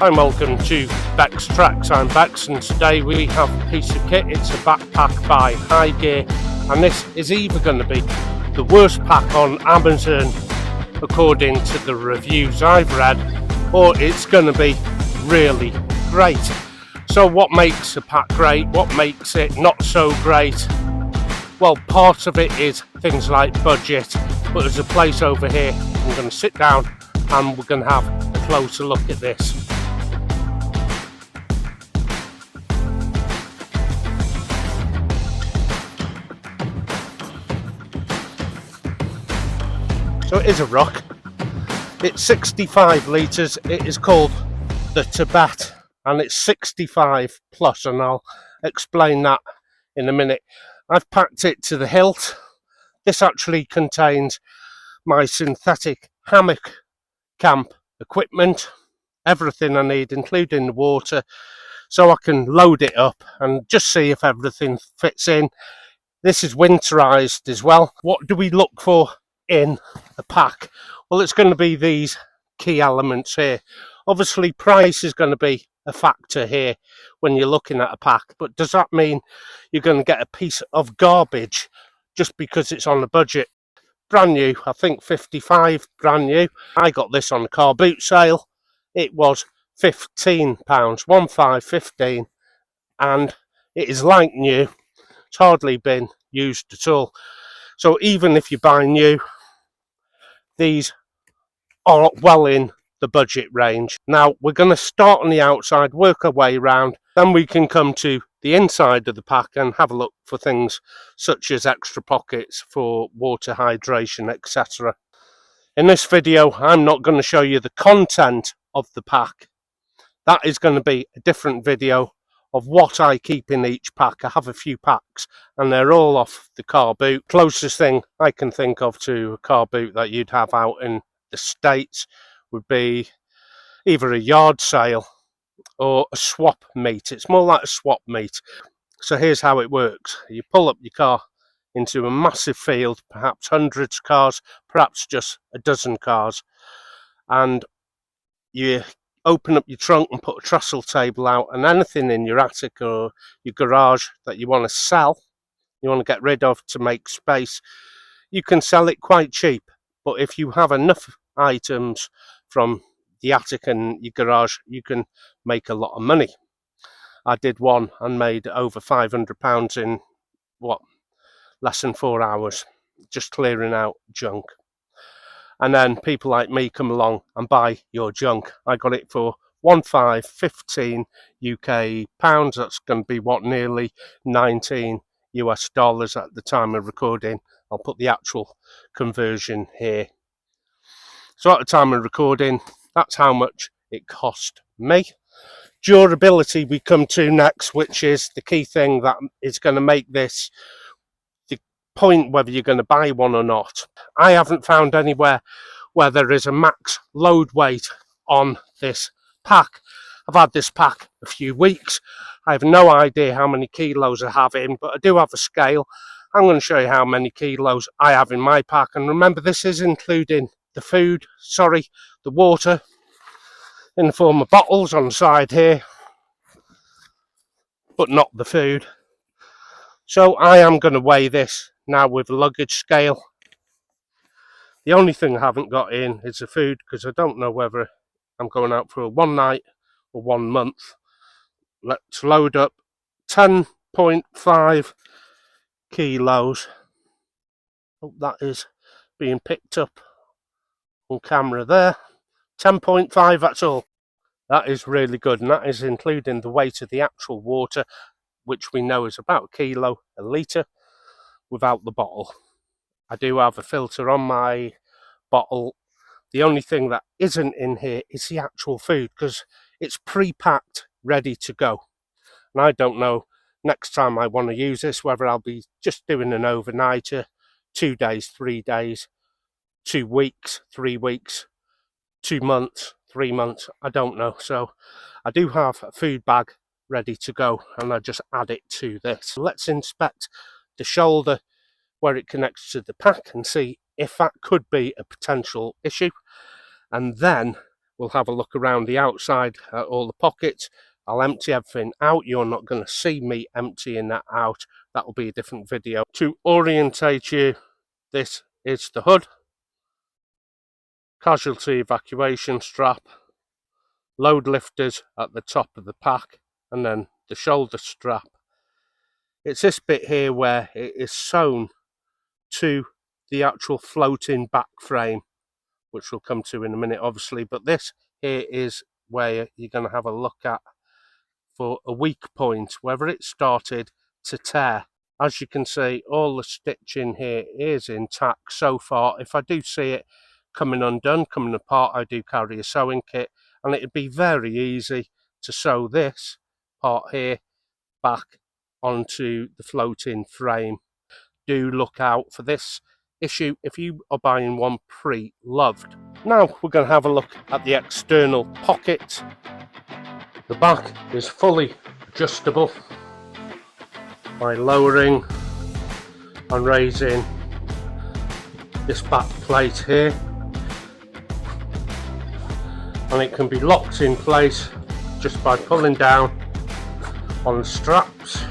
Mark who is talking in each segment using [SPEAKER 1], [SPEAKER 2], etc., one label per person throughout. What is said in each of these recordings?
[SPEAKER 1] Hi and welcome to bex-treks. I'm Bex and today we have a piece of kit. It's a backpack by Hi-Gear and this is either going to be the worst pack on Amazon according to the reviews I've read, or it's going to be really great. So what makes a pack great? What makes it not so great? Well, part of it is things like budget, but there's a place over here. I'm going to sit down and we're going to have a closer look at this. So it is a ruck. It's 65 litres. It is called the Tibet and it's 65 plus, and I'll explain that in a minute. I've packed it to the hilt. This actually contains my synthetic hammock camp equipment, everything I need including the water, so I can load it up and just see if everything fits in. This is winterized as well. What do we look for in a pack? Well, it's going to be these key elements here. Obviously price is going to be a factor here when you're looking at a pack, but does that mean you're going to get a piece of garbage just because it's on a budget? Brand new, I think 55 brand new. I got this on the car boot sale. It was £15, 15, and it is like new. It's hardly been used at all. So even if you buy new, these are well in the budget range. Now we're going to start on the outside, work our way around, then we can come to the inside of the pack and have a look for things such as extra pockets for water, hydration, etc. In this video I'm not going to show you the content of the pack. That is going to be a different video of what I keep in each pack. I have a few packs and they're all off the car boot. Closest thing I can think of to a car boot that you'd have out in the States would be either a yard sale or a swap meet. It's more like a swap meet. So here's how it works. You pull up your car into a massive field, perhaps hundreds of cars, perhaps just a dozen cars, and you open up your trunk and put a trestle table out, and anything in your attic or your garage that you want to sell, you want to get rid of to make space, you can sell it quite cheap. But if you have enough items from the attic and your garage, you can make a lot of money. I did one and made over £500 in less than 4 hours, just clearing out junk. And then people like me come along and buy your junk. I got it for 15 UK pounds. That's going to be nearly 19 US dollars at the time of recording. I'll put the actual conversion here. So at the time of recording, that's how much it cost me. Durability we come to next, which is the key thing that is going to make this the point whether you're going to buy one or not. I haven't found anywhere where there is a max load weight on this pack. I've had this pack a few weeks. I have no idea how many kilos I have in, but I do have a scale. I'm going to show you how many kilos I have in my pack. And remember, this is including the water in the form of bottles on the side here, but not the food. So I am going to weigh this now with a luggage scale. The only thing I haven't got in is the food, because I don't know whether I'm going out for a one night or 1 month. Let's load up 10.5 kilos. Hope that is being picked up on camera there. 10.5, that's all. That is really good, and that is including the weight of the actual water, which we know is about a kilo a litre without the bottle. I do have a filter on my bottle. The only thing that isn't in here is the actual food, because it's pre-packed, ready to go. And I don't know next time I want to use this whether I'll be just doing an overnighter, 2 days, 3 days, 2 weeks, 3 weeks, 2 months, 3 months, I don't know. So I do have a food bag ready to go and I just add it to this. Let's inspect the shoulder where it connects to the pack and see if that could be a potential issue, and then We'll have a look around the outside at all the pockets. I'll empty everything out. You're not going to see me emptying that out. That'll be a different video. To orientate you, this is the hood, casualty evacuation strap, load lifters at the top of the pack, and then the shoulder strap. It's this bit here where it is sewn to the actual floating back frame, which we'll come to in a minute obviously, but this here is where you're going to have a look at for a weak point, whether it started to tear. As you can see, all the stitching here is intact so far. If I do see it coming undone, coming apart, I do carry a sewing kit, and it'd be very easy to sew this part here back onto the floating frame. Do look out for this issue if you are buying one pre-loved. Now we're going to have a look at the external pocket. The back is fully adjustable by lowering and raising this back plate here, and it can be locked in place just by pulling down on the straps.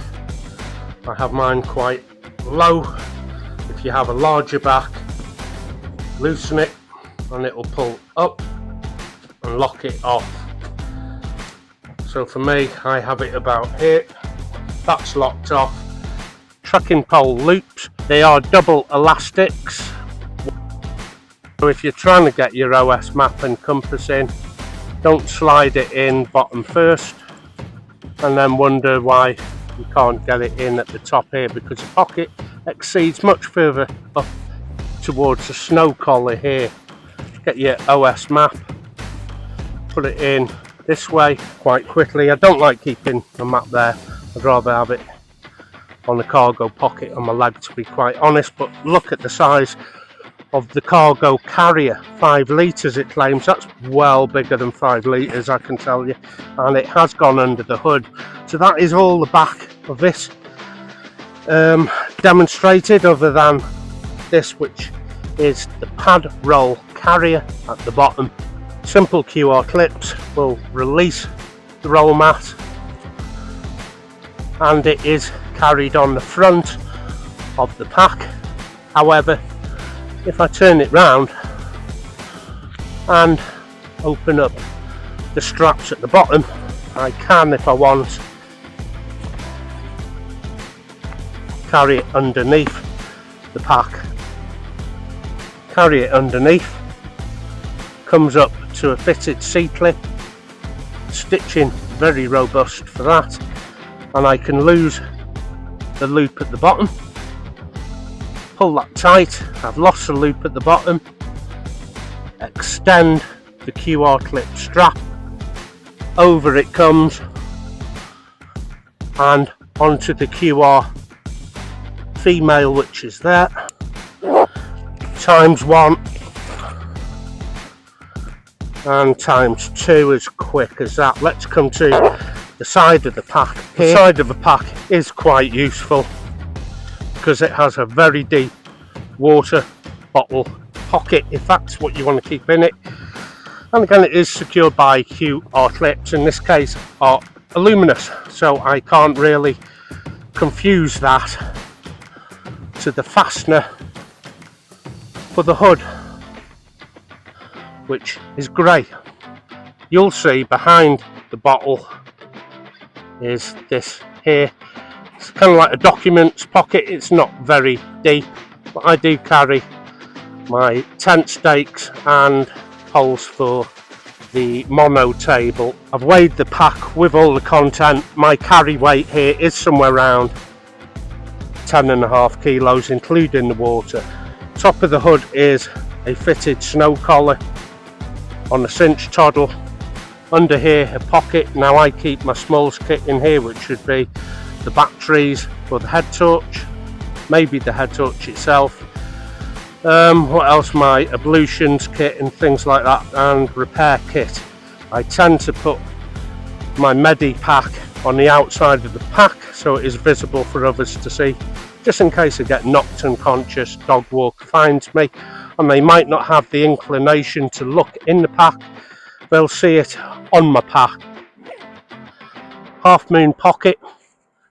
[SPEAKER 1] I have mine quite low. If you have a larger back, loosen it and it will pull up and lock it off. So for me, I have it about here. That's locked off. Tracking pole loops, they are double elastics. So if you're trying to get your OS map and compass in, don't slide it in bottom first and then wonder why you can't get it in at the top here, because the pocket exceeds much further up towards the snow collar here. Get your OS map, put it in this way quite quickly. I don't like keeping the map there. I'd rather have it on the cargo pocket on my leg, to be quite honest. But look at the size of the cargo carrier, 5 litres it claims. That's well bigger than 5 litres, I can tell you, and it has gone under the hood. So that is all the back of this demonstrated, other than this, which is the pad roll carrier at the bottom. Simple QR clips will release the roll mat, and it is carried on the front of the pack. However, if I turn it round and open up the straps at the bottom, I can, if I want, carry it underneath the pack. Carry it underneath, comes up to a fitted C-clip, stitching very robust for that, and I can lose the loop at the bottom, pull that tight. I've lost the loop at the bottom, extend the QR clip strap, over it comes and onto the QR female, which is there, ×1 and ×2, as quick as that. Let's come to the side of the pack. The side of the pack is quite useful because it has a very deep water bottle pocket, if that's what you want to keep in it. And again, it is secured by QR clips, in this case are aluminous, so I can't really confuse that to the fastener for the hood, which is grey. You'll see behind the bottle is this here. It's kind of like a documents pocket. It's not very deep, but I do carry my tent stakes and poles for the mono table. I've weighed the pack with all the content. My carry weight here is somewhere around 10.5 kilos, including the water. Top of the hood is a fitted snow collar on a cinch toddle. Under here, a pocket. Now I keep my smalls kit in here, which would be the batteries for the head torch, maybe the head torch itself. What else? My ablutions kit and things like that, and repair kit. I tend to put my medi pack on the outside of the pack so it is visible for others to see, just in case I get knocked unconscious, dog walker finds me and they might not have the inclination to look in the pack. they'll see it on my pack. Half moon pocket,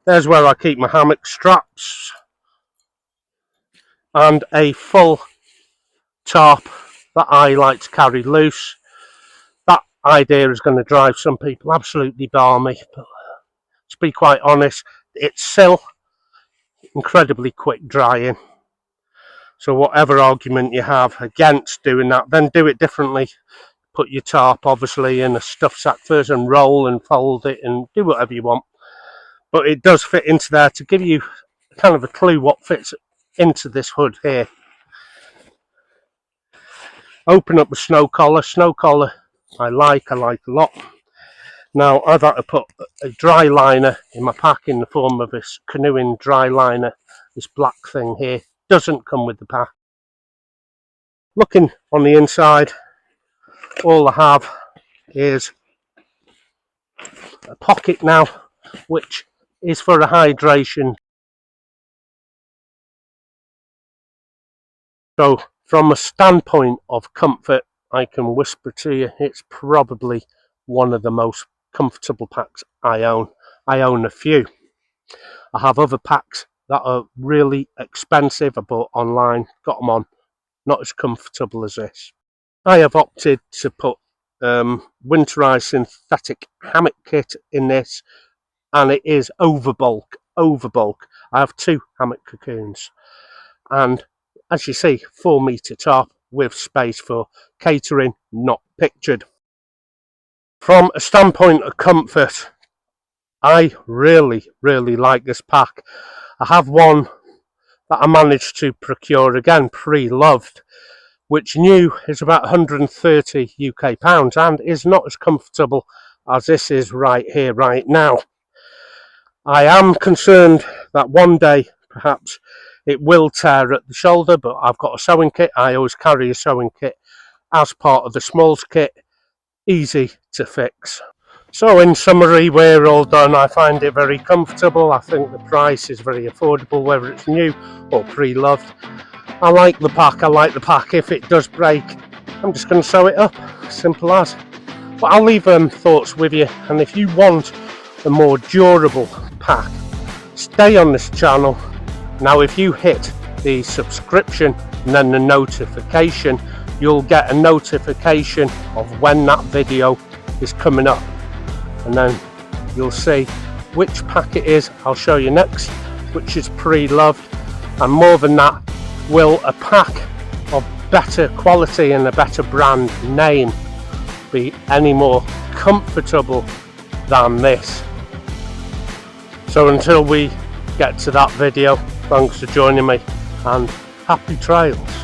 [SPEAKER 1] there's where I keep my hammock straps, and a full tarp that I like to carry loose. That idea is going to drive some people absolutely balmy, but to be quite honest, it's still incredibly quick drying. So whatever argument you have against doing that, then do it differently. Put your tarp obviously in a stuff sack first and roll and fold it and do whatever you want. But it does fit into there to give you kind of a clue what fits into this hood here. Open up the snow collar. Snow collar I like a lot. Now I've had to put a dry liner in my pack in the form of this canoeing dry liner. This black thing here doesn't come with the pack. Looking on the inside, all I have is a pocket now, which is for a hydration. So from a standpoint of comfort, I can whisper to you, it's probably one of the most comfortable packs I own. I own a few. I have other packs that are really expensive. I bought online, got them on, not as comfortable as this. I have opted to put winterized synthetic hammock kit in this, and it is overbulk. I have 2 hammock cocoons, and as you see, 4 meter tarp with space for catering, not pictured. From a standpoint of comfort, I really like this pack. I have one that I managed to procure, again pre-loved, which new is about 130 UK pounds and is not as comfortable as this is right here, right now. I am concerned that one day perhaps it will tear at the shoulder, but I've got a sewing kit. I always carry a sewing kit as part of the smalls kit, easy to fix. So in summary, we're all done. I find it very comfortable. I think the price is very affordable, whether it's new or pre-loved. I like the pack. If it does break, I'm just going to sew it up, simple as. But I'll leave thoughts with you, and if you want a more durable pack, stay on this channel. Now if you hit the subscription and then the notification, you'll get a notification of when that video is coming up, and then you'll see which pack it is. I'll show you next, which is pre-loved, and more than that, will a pack of better quality and a better brand name be any more comfortable than this? So until we get to that video, thanks for joining me and happy trails.